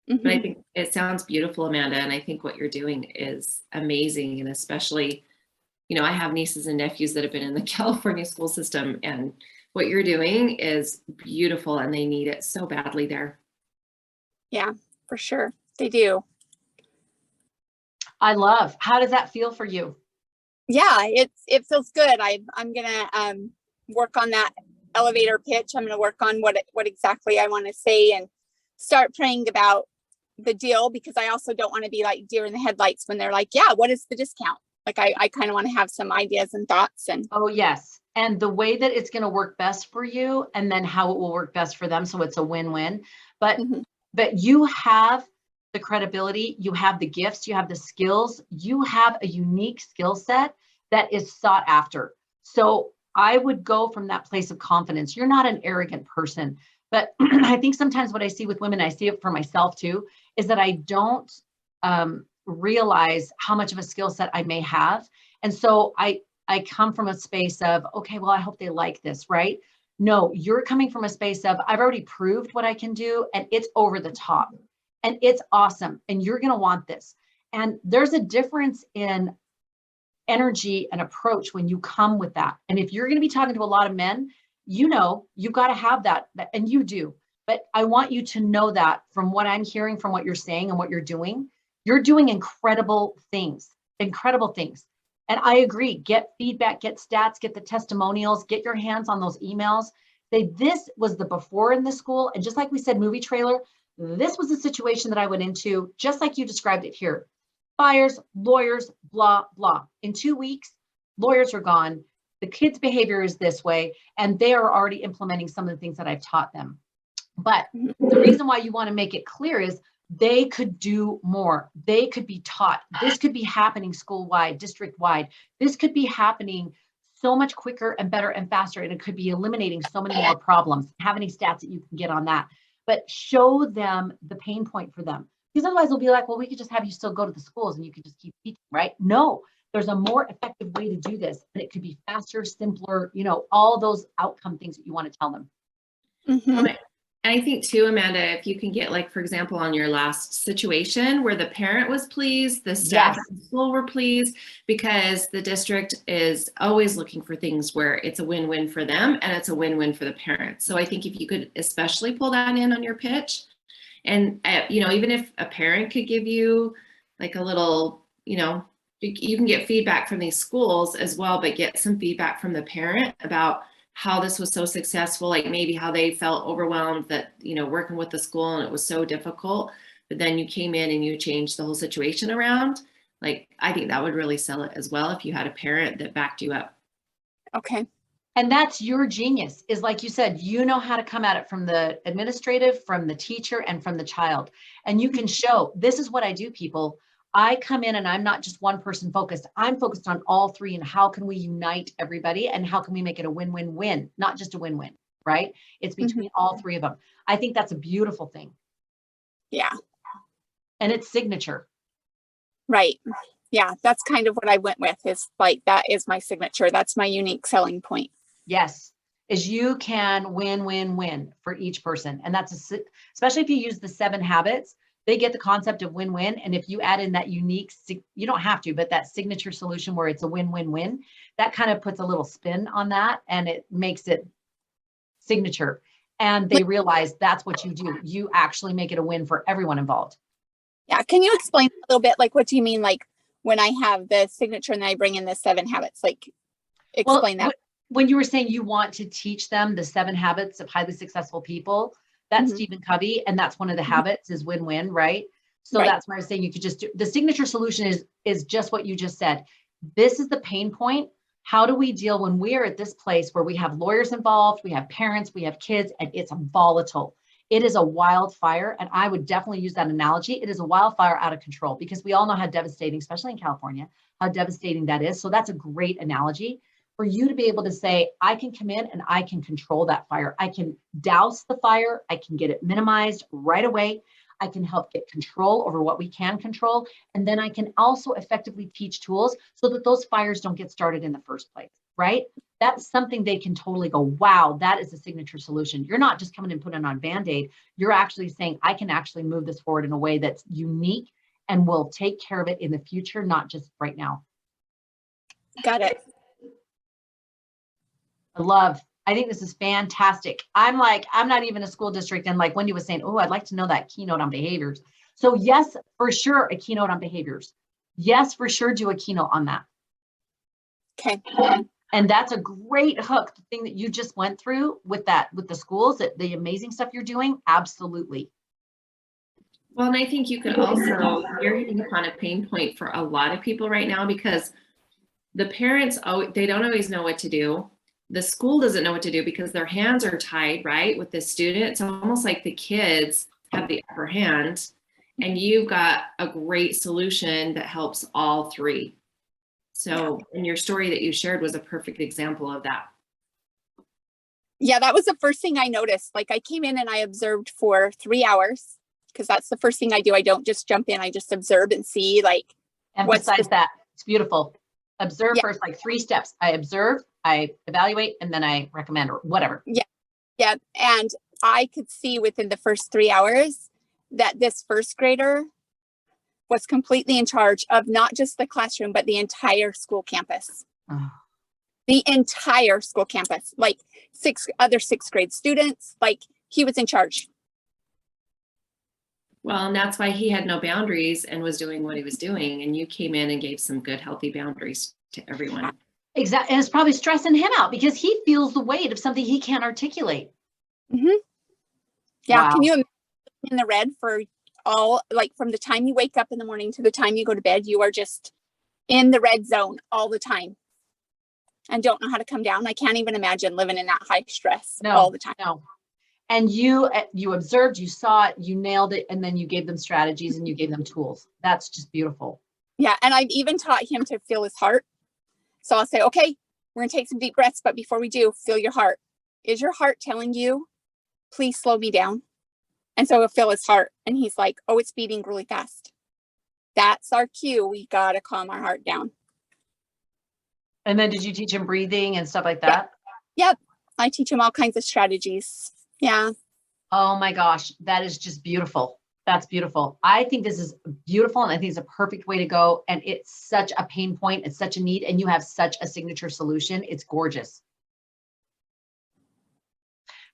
But I think it sounds beautiful, Amanda. And I think what you're doing is amazing. And especially, I have nieces and nephews that have been in the California school system, and what you're doing is beautiful, and they need it so badly there. Yeah, for sure. They do. How does that feel for you? Yeah, it feels good. I'm going to work on that elevator pitch. I'm going to work on what exactly I want to say, and start praying about the deal, because I also don't want to be like deer in the headlights when they're like, yeah, what is the discount? Like, I kind of want to have some ideas and thoughts. And oh yes. And the way that it's going to work best for you, and then how it will work best for them. So it's a win-win, but you have the credibility, you have the gifts, you have the skills, you have a unique skill set that is sought after. So I would go from that place of confidence. You're not an arrogant person, but I think sometimes what I see with women, I see it for myself too, is that I don't realize how much of a skill set I may have. And so I come from a space of, okay, well, I hope they like this, right? No, you're coming from a space of, I've already proved what I can do, and it's over the top, and it's awesome, and you're going to want this. And there's a difference in energy and approach when you come with that. And if you're going to be talking to a lot of men, you've got to have that, and you do. But I want you to know that from what I'm hearing, from what you're saying and what you're doing incredible things. And I agree, get feedback, get stats, get the testimonials, get your hands on those emails. Say, this was the before in the school. And just like we said, movie trailer, this was the situation that I went into, just like you described it here. Fires, lawyers, blah, blah. In 2 weeks, lawyers are gone. The kids' behavior is this way, and they are already implementing some of the things that I've taught them. But the reason why you want to make it clear is they could do more. They could be taught. This could be happening school-wide, district-wide. This could be happening so much quicker and better and faster, and it could be eliminating so many more problems. Have any stats that you can get on that? but show them the pain point for them. Because otherwise they'll be like, well, we could just have you still go to the schools and you could just keep teaching, right? No, there's a more effective way to do this. And it could be faster, simpler, you know, all those outcome things that you want to tell them. And I think too, Amanda, if you can get, like, for example, on your last situation where the parent was pleased, the staff at the school were pleased, because the district is always looking for things where it's a win-win for them and it's a win-win for the parents. So I think if you could especially pull that in on your pitch, and, you know, even if a parent could give you like a little, you know, you can get feedback from these schools as well, but get some feedback from the parent about how this was so successful, like maybe how they felt overwhelmed that, you know, working with the school and it was so difficult, but then you came in and you changed the whole situation around. Like, I think that would really sell it as well if you had a parent that backed you up. Okay. And that's your genius, is like you said, you know how to come at it from the administrative, from the teacher, and from the child. And you can show, this is what I do, people. I come in and I'm not just one person focused. I'm focused on all three, and how can we unite everybody and how can we make it a win-win-win, not just a win-win, right? It's between all three of them. I think that's a beautiful thing. Yeah. And it's signature. Right. Yeah. That's kind of what I went with, is like, that is my signature. That's my unique selling point. Yes. Is you can win-win-win for each person. And that's especially if you use the 7 habits, they get the concept of win-win. And if you add in that unique, you don't have to, but that signature solution where it's a win-win-win, that kind of puts a little spin on that and it makes it signature. And they realize that's what you do. You actually make it a win for everyone involved. Yeah. Can you explain a little bit, like, what do you mean? Like, when I have the signature and then I bring in the 7 habits, like, explain that. When you were saying you want to teach them the 7 habits of highly successful people, that's Stephen Covey. And that's one of the habits is win-win, right? So that's why I was saying you could just do the signature solution is just what you just said. This is the pain point. How do we deal when we're at this place where we have lawyers involved, we have parents, we have kids, and it's volatile. It is a wildfire. And I would definitely use that analogy. It is a wildfire out of control, because we all know how devastating, especially in California, how devastating that is. So that's a great analogy for you to be able to say, I can come in and I can control that fire. I can douse the fire. I can get it minimized right away. I can help get control over what we can control. And then I can also effectively teach tools so that those fires don't get started in the first place, right? That's something they can totally go, wow, that is a signature solution. You're not just coming and putting on Band-Aid. You're actually saying, I can actually move this forward in a way that's unique and will take care of it in the future, not just right now. Got it. I think this is fantastic. I'm not even a school district. And like Wendy was saying, oh, I'd like to know that keynote on behaviors. So yes, for sure, a keynote on behaviors. Yes, for sure, do a keynote on that. Okay. And that's a great hook, the thing that you just went through with the schools, the amazing stuff you're doing. Absolutely. Well, and I think you could also, you're hitting upon a pain point for a lot of people right now, because the parents, they don't always know what to do. The school doesn't know what to do because their hands are tied, right, with the student. It's almost like the kids have the upper hand, and you've got a great solution that helps all three. So, and your story that you shared was a perfect example of that. Yeah, that was the first thing I noticed. Like, I came in and I observed for 3 hours, because that's the first thing I do. I don't just jump in. I just observe and see, like, emphasize that. It's beautiful. Observe first, like 3 steps. I observe, I evaluate, and then I recommend, or whatever. Yeah. And I could see within the first 3 hours that this first grader was completely in charge of not just the classroom, but the entire school campus. Oh. The entire school campus, like 6 other 6th grade students, like, he was in charge. Well, and that's why he had no boundaries and was doing what he was doing. And you came in and gave some good, healthy boundaries to everyone. Exactly. And it's probably stressing him out because he feels the weight of something he can't articulate. Mm-hmm. Yeah. Wow. Can you imagine in the red for all, like, from the time you wake up in the morning to the time you go to bed, you are just in the red zone all the time and don't know how to come down. I can't even imagine living in that high stress all the time. No. And you observed, you saw it, you nailed it, and then you gave them strategies and you gave them tools. That's just beautiful. Yeah. And I've even taught him to feel his heart. So I'll say, okay, we're going to take some deep breaths, but before we do, feel your heart. Is your heart telling you, please slow me down? And so he'll feel his heart and he's like, oh, it's beating really fast. That's our cue. We got to calm our heart down. And then did you teach him breathing and stuff like that? Yep. I teach him all kinds of strategies. Yeah. Oh my gosh, that is just beautiful. That's beautiful. I think this is beautiful, and I think it's a perfect way to go. And it's such a pain point. It's such a need, and you have such a signature solution. It's gorgeous.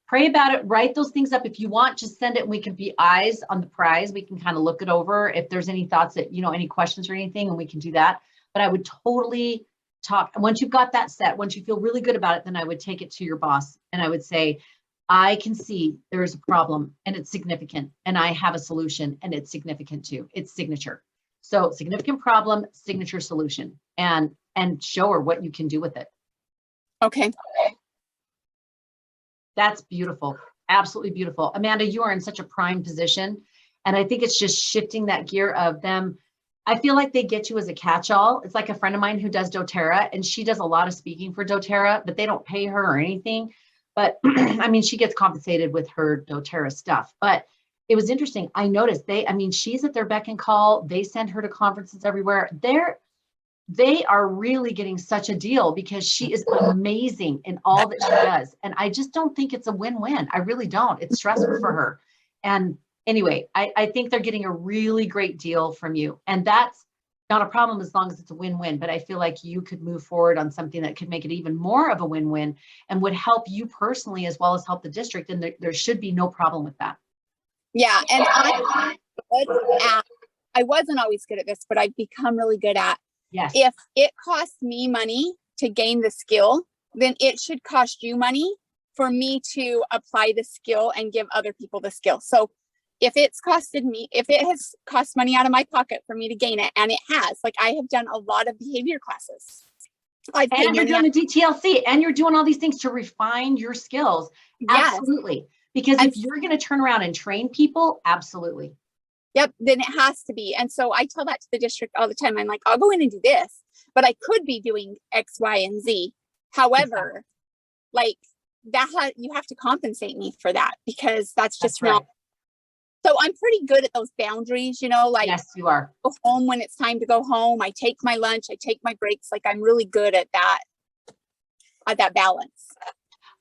Pray about it. Write those things up. If you want, just send it, and we can be eyes on the prize. We can kind of look it over. If there's any thoughts that, any questions or anything, and we can do that. But I would totally talk. Once you've got that set, once you feel really good about it, then I would take it to your boss, and I would say, I can see there is a problem and it's significant, and I have a solution and it's significant too. It's signature. So significant problem, signature solution, and show her what you can do with it. Okay. That's beautiful. Absolutely beautiful. Amanda, you are in such a prime position. And I think it's just shifting that gear of them. I feel like they get you as a catch-all. It's like a friend of mine who does doTERRA, and she does a lot of speaking for doTERRA, but they don't pay her or anything. But I mean, she gets compensated with her doTERRA stuff. But it was interesting. I noticed she's at their beck and call. They send her to conferences everywhere. They are really getting such a deal because she is amazing in all that she does. And I just don't think it's a win-win. I really don't. It's stressful for her. And anyway, I think they're getting a really great deal from you. And that's not a problem as long as it's a win-win. But I feel like you could move forward on something that could make it even more of a win-win and would help you personally as well as help the district. And there should be no problem with that. Yeah. And I wasn't always good at this, but I've become really good at, yes. If it costs me money to gain the skill, then it should cost you money for me to apply the skill and give other people the skill. So if it has cost money out of my pocket for me to gain it, and it has, like I have done a lot of behavior classes. And you're doing the DTLC, and you're doing all these things to refine your skills. Yes. Absolutely. Because if you're going to turn around and train people, absolutely. Yep, then it has to be. And so I tell that to the district all the time. I'm like, I'll go in and do this, but I could be doing X, Y, and Z. However, like you have to compensate me for that, because that's just right. not. So I'm pretty good at those boundaries, like yes, you are. Go home when it's time to go home. I take my lunch, I take my breaks. Like I'm really good at that balance.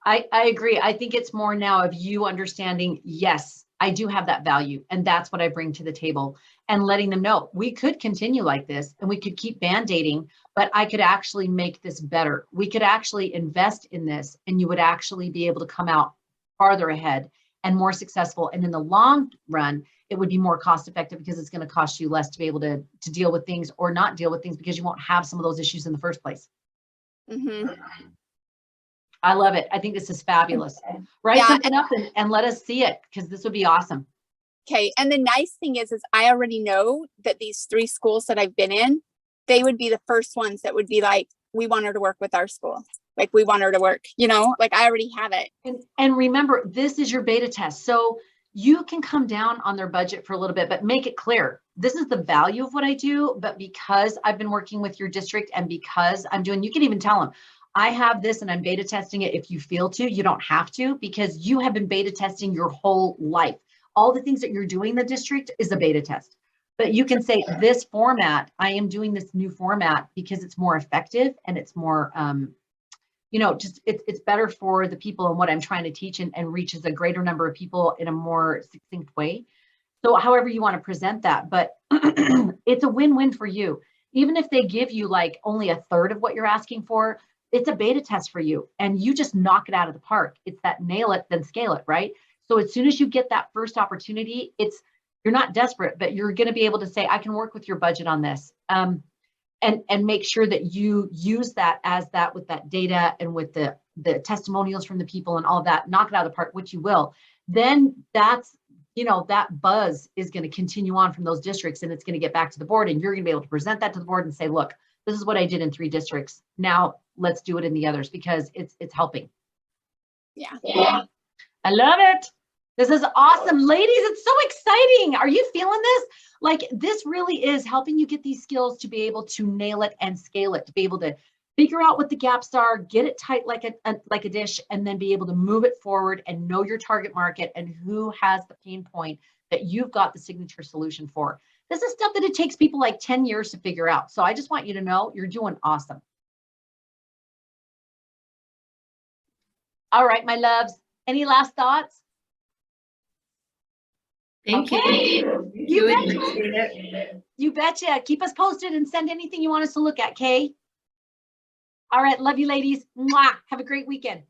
I agree. I think it's more now of you understanding, yes, I do have that value, and that's what I bring to the table, and letting them know we could continue like this and we could keep band-aiding, but I could actually make this better. We could actually invest in this, and you would actually be able to come out farther ahead and more successful. And in the long run, it would be more cost effective because it's going to cost you less to be able to deal with things or not deal with things, because you won't have some of those issues in the first place. Mm-hmm. I love it. I think this is fabulous. Write something up and let us see it, because this would be awesome. Okay. And the nice thing is I already know that these 3 schools that I've been in, they would be the first ones that would be like, we want her to work with our school. Like we want her to work, like I already have it. And remember, this is your beta test. So you can come down on their budget for a little bit, but make it clear. This is the value of what I do, but because I've been working with your district and because you can even tell them, I have this and I'm beta testing it. If you feel to, you don't have to, because you have been beta testing your whole life. All the things that you're doing in the district is a beta test. But you can say this format, I am doing this new format because it's more effective and it's more, it's better for the people and what I'm trying to teach, and reaches a greater number of people in a more succinct way. So however you want to present that, but it's a win-win for you. Even if they give you like only a third of what you're asking for, it's a beta test for you, and you just knock it out of the park. It's that nail it, then scale it, right? So as soon as you get that first opportunity, you're not desperate, but you're going to be able to say, I can work with your budget on this. And make sure that you use that as that with that data and with the testimonials from the people and all of that, knock it out of the park, which you will. Then that's, that buzz is going to continue on from those districts, and it's going to get back to the board, and you're going to be able to present that to the board and say, look, this is what I did in 3 districts. Now let's do it in the others, because it's helping. Yeah. I love it. This is awesome. Ladies, it's so exciting. Are you feeling this? Like, this really is helping you get these skills to be able to nail it and scale it, to be able to figure out what the gaps are, get it tight like a dish, and then be able to move it forward and know your target market and who has the pain point that you've got the signature solution for. This is stuff that it takes people like 10 years to figure out. So I just want you to know you're doing awesome. All right, my loves. Any last thoughts? Thank you. You betcha. Appreciate it. You betcha. Keep us posted and send anything you want us to look at, Kay. All right. Love you, ladies. Mwah. Have a great weekend.